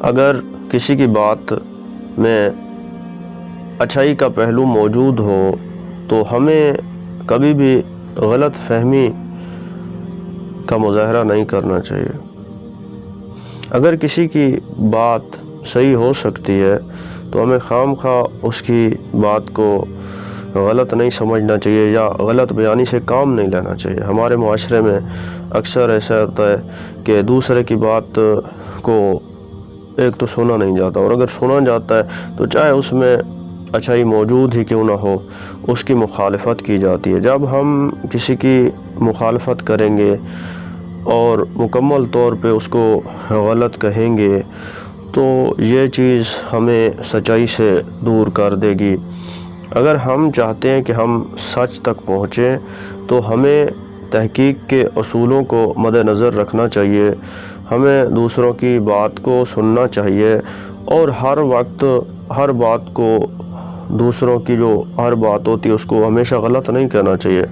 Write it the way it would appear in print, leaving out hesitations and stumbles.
اگر کسی کی بات میں اچھائی کا پہلو موجود ہو تو ہمیں کبھی بھی غلط فہمی کا مظاہرہ نہیں کرنا چاہیے۔ اگر کسی کی بات صحیح ہو سکتی ہے تو ہمیں خام خواہ اس کی بات کو غلط نہیں سمجھنا چاہیے یا غلط بیانی سے کام نہیں لینا چاہیے۔ ہمارے معاشرے میں اکثر ایسا ہوتا ہے کہ دوسرے کی بات کو ایک تو سنا نہیں جاتا، اور اگر سنا جاتا ہے تو چاہے اس میں اچھائی موجود ہی کیوں نہ ہو اس کی مخالفت کی جاتی ہے۔ جب ہم کسی کی مخالفت کریں گے اور مکمل طور پہ اس کو غلط کہیں گے تو یہ چیز ہمیں سچائی سے دور کر دے گی۔ اگر ہم چاہتے ہیں کہ ہم سچ تک پہنچیں تو ہمیں تحقیق کے اصولوں کو مد نظر رکھنا چاہیے، ہمیں دوسروں کی بات کو سننا چاہیے، اور ہر وقت ہر بات کو دوسروں کی جو ہر بات ہوتی ہے اس کو ہمیشہ غلط نہیں کہنا چاہیے۔